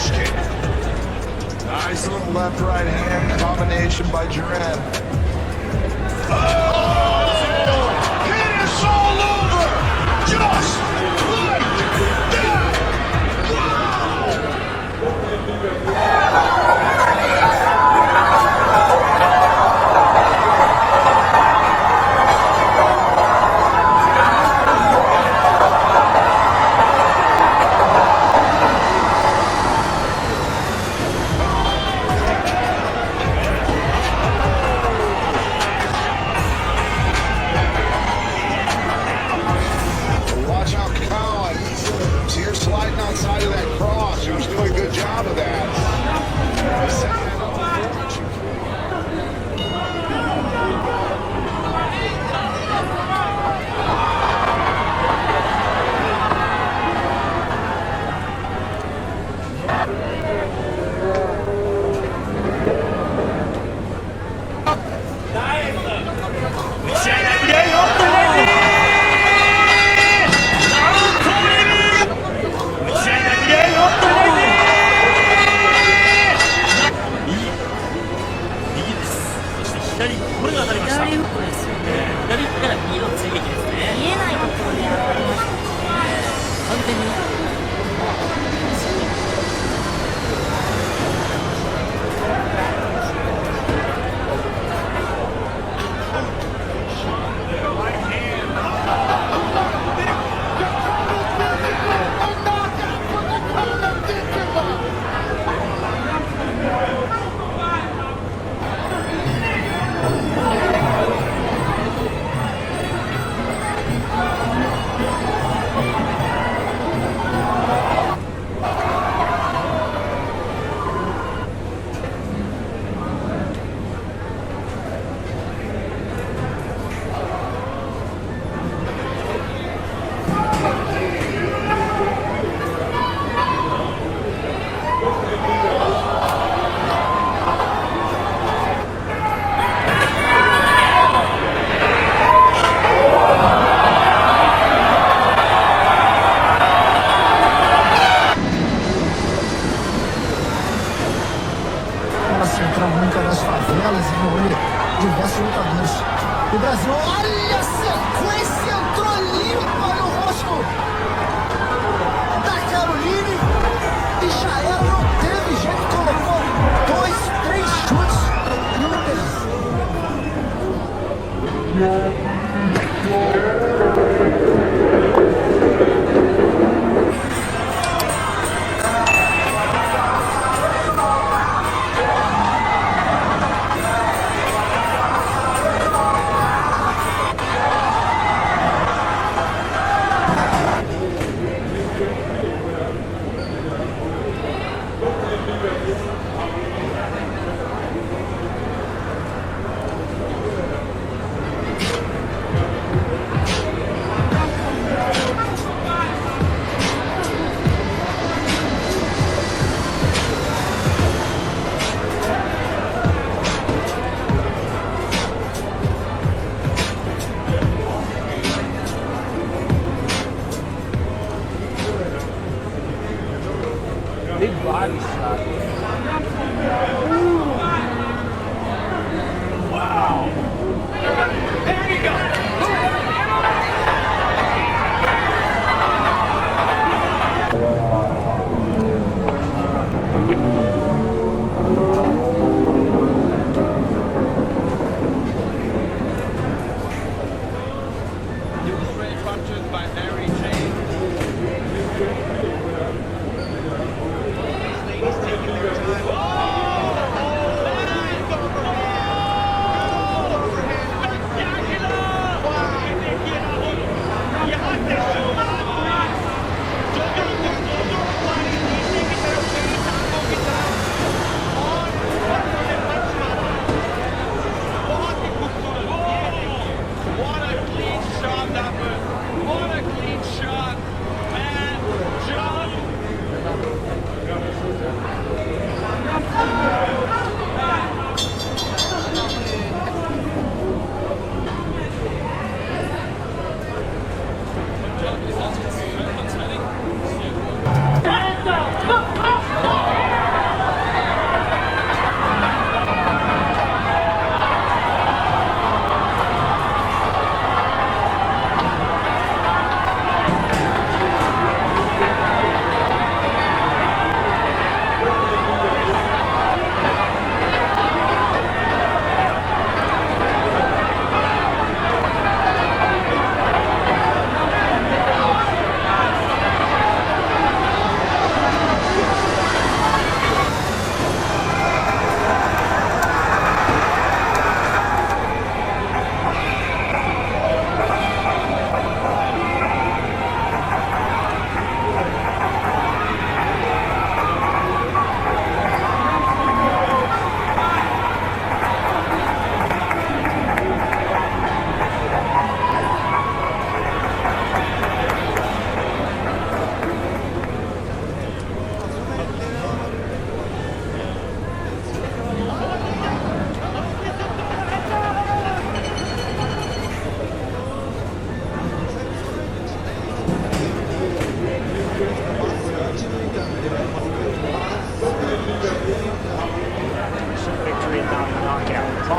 push kick. Nice little left-right hand combination by Duran. Oh! It is all over! Just like that! Watch out, Cowan. So you're sliding outside of that cross. You was doing a good job of that. Central Única das Favelas e reúne diversos lutadores do Brasil. Olha a sequência, entrou limpa no rosto da Caroline e já era, não teve jeito, colocou 2, 3 chutes e não Tem vários, cara. Uau! There you go!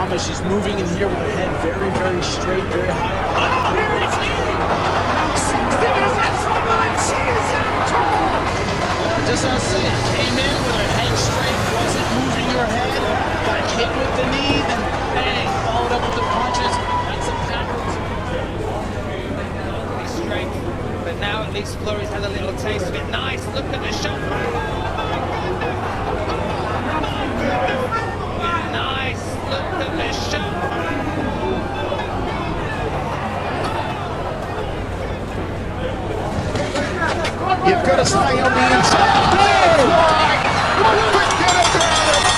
promise, she's moving in here with her head very, very straight, very high. Just as I say, came in with her head straight, wasn't moving her head, got hit with the knee, then bang, followed up with the punches. That's a pattern. Straight, but now at least Fleury's had a little taste of it. Nice, look at the shot. Nice, look at the shot. You've got to stay on the inside. Forget about it.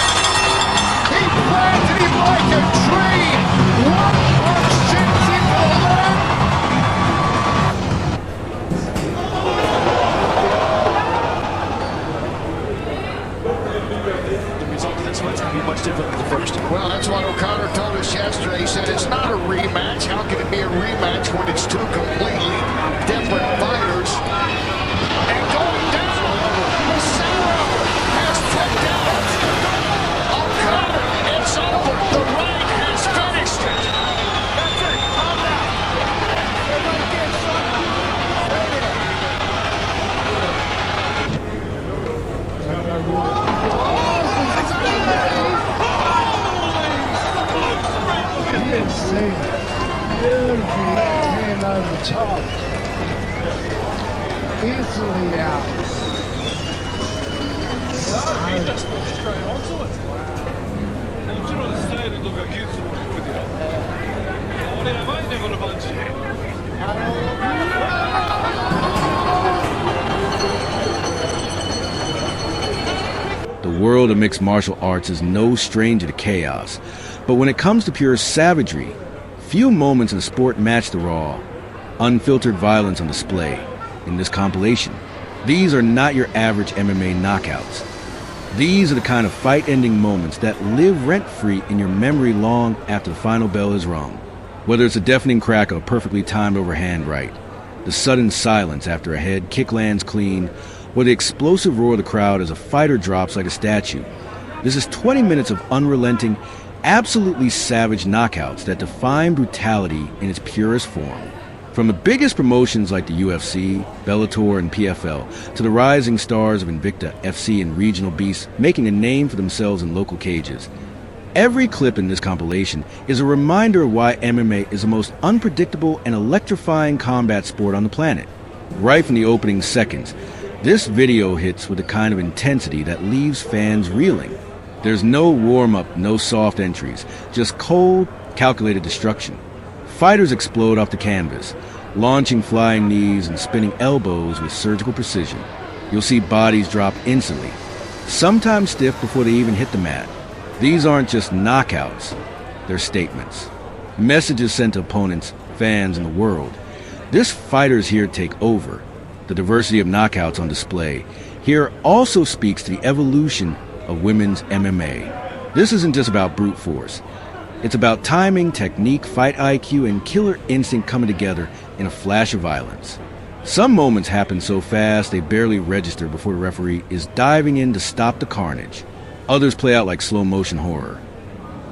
He planted him like a tree. One punch sends him alone. The result of this one's going to be much different than the first. Well, that's what O'Connor told us yesterday. He said it's not a rematch. How can it be a rematch when it's two completely different fighters? And going down, Massaro has taken out O'Connor. It's over. The right has finished it. That's it. I'm out. Everybody get Insane. Beauty came over the top. Easily out. The world of mixed martial arts is no stranger to chaos, but when it comes to pure savagery, few moments in the sport match the raw, unfiltered violence on display in this compilation. These are not your average MMA knockouts. These are the kind of fight-ending moments that live rent-free in your memory long after the final bell is rung. Whether it's a deafening crack of a perfectly timed overhand right, the sudden silence after a head kick lands clean, or the explosive roar of the crowd as a fighter drops like a statue. This is 20 minutes of unrelenting, absolutely savage knockouts that define brutality in its purest form. From the biggest promotions like the UFC, Bellator, and PFL, to the rising stars of Invicta, FC, and regional beasts making a name for themselves in local cages, every clip in this compilation is a reminder of why MMA is the most unpredictable and electrifying combat sport on the planet. Right from the opening seconds, this video hits with a kind of intensity that leaves fans reeling. There's no warm-up, no soft entries, just cold, calculated destruction. Fighters explode off the canvas, launching flying knees and spinning elbows with surgical precision. You'll see bodies drop instantly, sometimes stiff before they even hit the mat. These aren't just knockouts, they're statements. Messages sent to opponents, fans, and the world. This fighters here take over. The diversity of knockouts on display here also speaks to the evolution of women's MMA. This isn't just about brute force. It's about timing, technique, fight IQ, and killer instinct coming together in a flash of violence. Some moments happen so fast they barely register before the referee is diving in to stop the carnage. Others play out like slow-motion horror.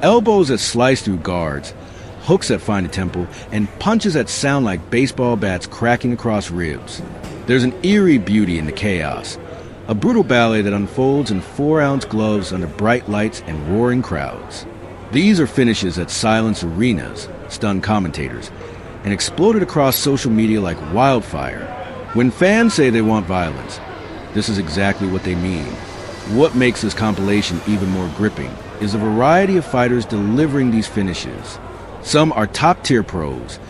Elbows that slice through guards, hooks that find a temple, and punches that sound like baseball bats cracking across ribs. There's an eerie beauty in the chaos, a brutal ballet that unfolds in 4-ounce gloves under bright lights and roaring crowds. These are finishes that silence arenas, stun commentators, and exploded across social media like wildfire. When fans say they want violence, this is exactly what they mean. What makes this compilation even more gripping is the variety of fighters delivering these finishes. Some are top-tier pros,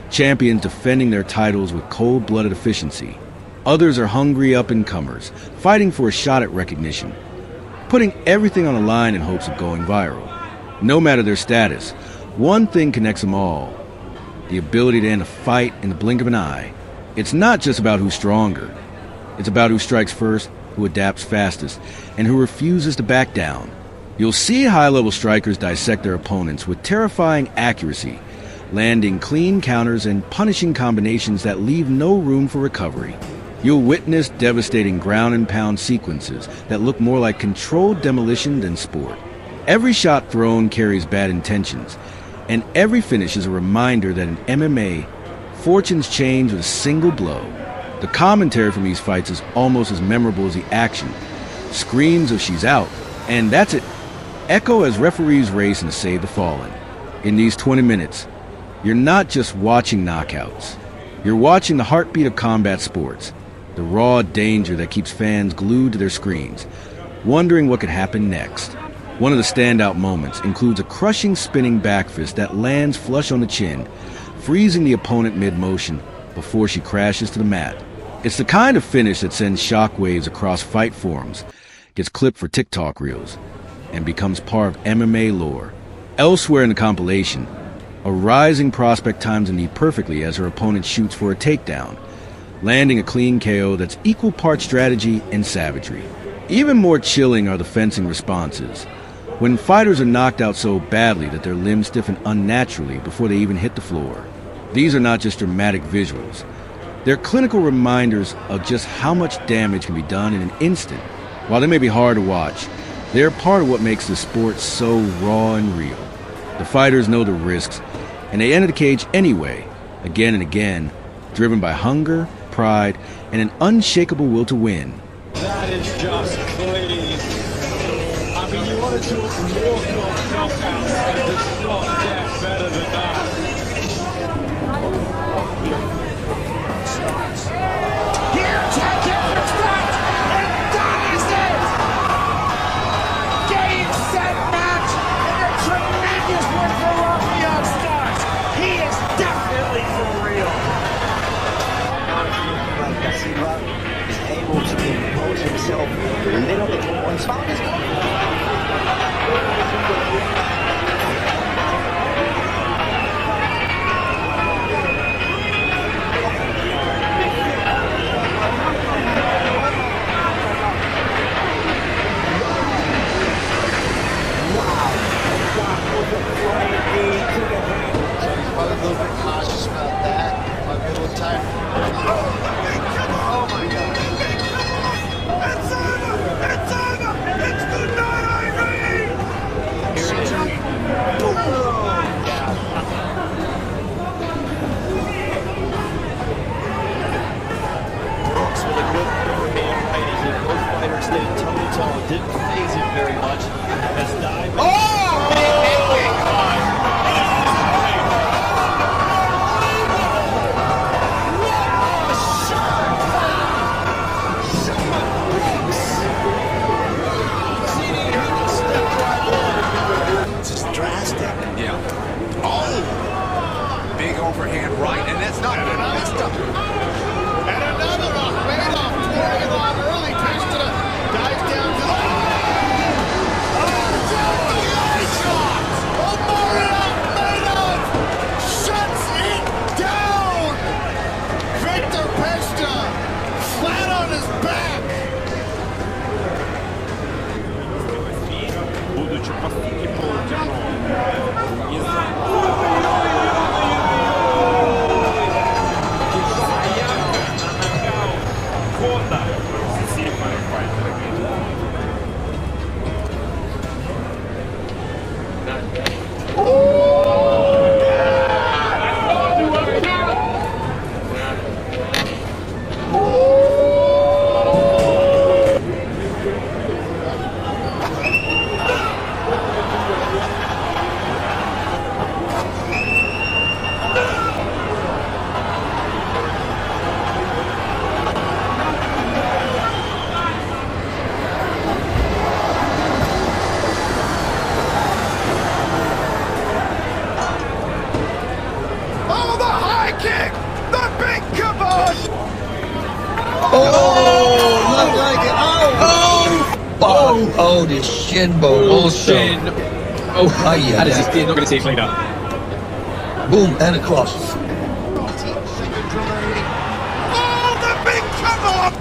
champions defending their titles with cold-blooded efficiency. Others are hungry up-and-comers, fighting for a shot at recognition, putting everything on the line in hopes of going viral. No matter their status, one thing connects them all: the ability to end a fight in the blink of an eye. It's not just about who's stronger. It's about who strikes first, who adapts fastest, and who refuses to back down. You'll see high-level strikers dissect their opponents with terrifying accuracy, landing clean counters and punishing combinations that leave no room for recovery. You'll witness devastating ground-and-pound sequences that look more like controlled demolition than sport. Every shot thrown carries bad intentions, and every finish is a reminder that in MMA, fortunes change with a single blow. The commentary from these fights is almost as memorable as the action. Screams of "she's out," and "that's it," echo as referees race and save the fallen. In these 20 minutes, you're not just watching knockouts. You're watching the heartbeat of combat sports, the raw danger that keeps fans glued to their screens, wondering what could happen next. One of the standout moments includes a crushing spinning back fist that lands flush on the chin, freezing the opponent mid-motion before she crashes to the mat. It's the kind of finish that sends shockwaves across fight forums, gets clipped for TikTok reels, and becomes part of MMA lore. Elsewhere in the compilation, a rising prospect times a knee perfectly as her opponent shoots for a takedown, landing a clean KO that's equal parts strategy and savagery. Even more chilling are the fencing responses, when fighters are knocked out so badly that their limbs stiffen unnaturally before they even hit the floor. These are not just dramatic visuals. They're clinical reminders of just how much damage can be done in an instant. While they may be hard to watch, they're part of what makes the sport so raw and real. The fighters know the risks, and they enter the cage anyway, again and again, driven by hunger, pride, and an unshakable will to win. That is just clean. I mean, you want to talk walk-off knockouts, and it does not get better than that. Here, take it for fight, and that is it! Game, set, match, and a tremendous win for Rafael Stars. He is definitely for real. Is able to compose himself a little bit more. He's found his Probably a little bit cautious about that. Might be a little tired. Oh my God. It's over! It's over! It's the night, Irene! Brooks with a good man fighting here. Both fighters stayed toe-to-toe. Didn't phase him very much. As Diamond... Big overhand right, and that's not good. That's tough. And another off, made off, pouring it on early. Pesta dives down to the... Shuts it down! Victor Pesta, flat on his back! Будучи по сути полутяжелым. Oh, the high kick! The big kibosh! Oh, looked like it. Oh, the shin bone also. Oh, Oh, yeah, that is that- just not going to take later. Boom, and across. Oh, the big kibosh!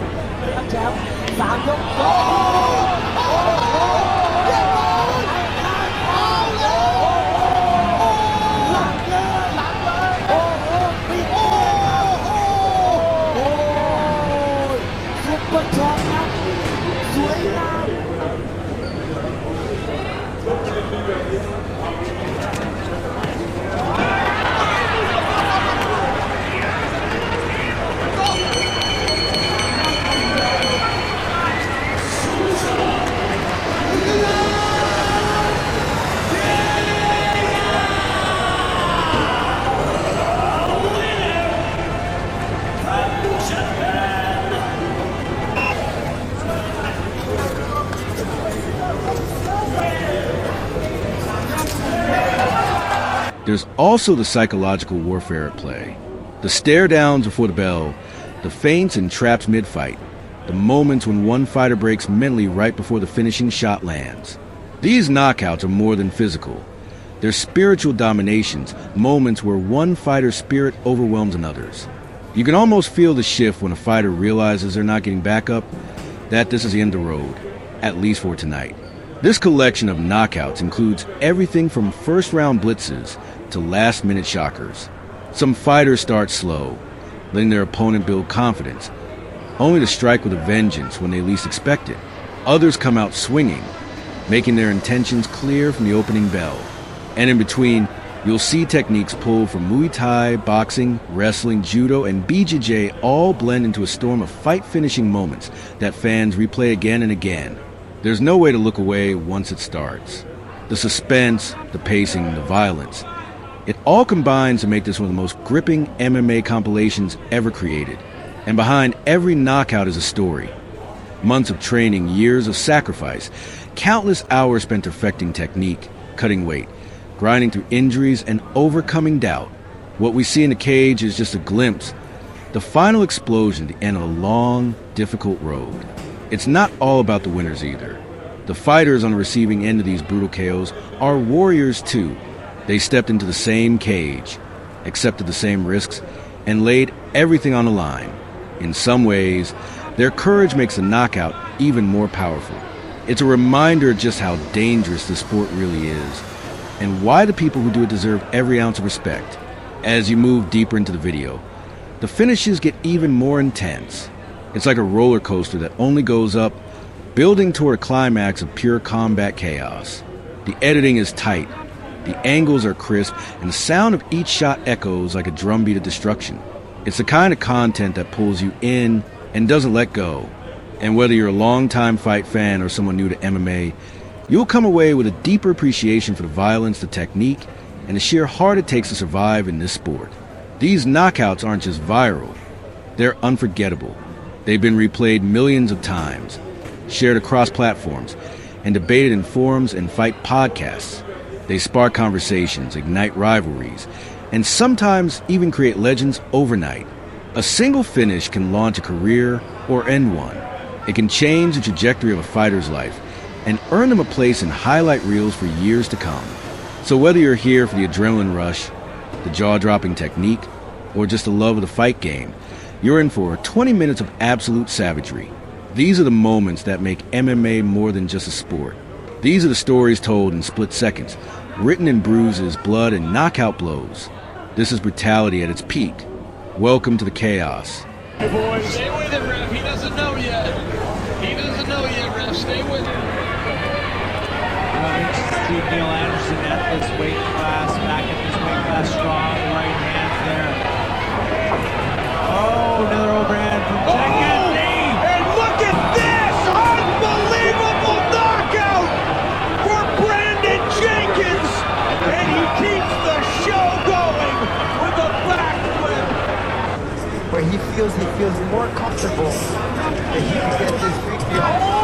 there's also the psychological warfare at play. The stare downs before the bell, the feints and traps mid-fight, the moments when one fighter breaks mentally right before the finishing shot lands. These knockouts are more than physical. They're spiritual dominations, moments where one fighter's spirit overwhelms another's. You can almost feel the shift when a fighter realizes they're not getting back up, that this is the end of the road, at least for tonight. This collection of knockouts includes everything from first-round blitzes to last-minute shockers. Some fighters start slow, letting their opponent build confidence, only to strike with a vengeance when they least expect it. Others come out swinging, making their intentions clear from the opening bell. And in between, you'll see techniques pulled from Muay Thai, boxing, wrestling, judo, and BJJ all blend into a storm of fight-finishing moments that fans replay again and again. There's no way to look away once it starts. The suspense, the pacing, the violence. It all combines to make this one of the most gripping MMA compilations ever created. And behind every knockout is a story. Months of training, years of sacrifice, countless hours spent perfecting technique, cutting weight, grinding through injuries, and overcoming doubt. What we see in the cage is just a glimpse, the final explosion at the end of a long, difficult road. It's not all about the winners either. The fighters on the receiving end of these brutal KOs are warriors too. They stepped into the same cage, accepted the same risks, and laid everything on the line. In some ways, their courage makes the knockout even more powerful. It's a reminder of just how dangerous this sport really is, and why the people who do it deserve every ounce of respect. As you move deeper into the video, the finishes get even more intense. It's like a roller coaster that only goes up, building toward a climax of pure combat chaos. The editing is tight, the angles are crisp, and the sound of each shot echoes like a drumbeat of destruction. It's the kind of content that pulls you in and doesn't let go. And whether you're a longtime fight fan or someone new to MMA, you'll come away with a deeper appreciation for the violence, the technique, and the sheer heart it takes to survive in this sport. These knockouts aren't just viral, they're unforgettable. They've been replayed millions of times, shared across platforms, and debated in forums and fight podcasts. They spark conversations, ignite rivalries, and sometimes even create legends overnight. A single finish can launch a career or end one. It can change the trajectory of a fighter's life and earn them a place in highlight reels for years to come. So whether you're here for the adrenaline rush, the jaw-dropping technique, or just the love of the fight game, you're in for 20 minutes of absolute savagery. These are the moments that make MMA more than just a sport. These are the stories told in split seconds, written in bruises, blood, and knockout blows. This is brutality at its peak. Welcome to the chaos. Hey, boys. Stay with him, ref. He doesn't know yet. He doesn't know yet, ref. Stay with him. Steve Neil Anderson at this weight class, back at this weight class, strong right hand there. Oh, another overhand from Jenkins. And look at this! Unbelievable knockout for Brandon Jenkins! And he keeps the show going with a back flip. Where he feels more comfortable that he can get this victory.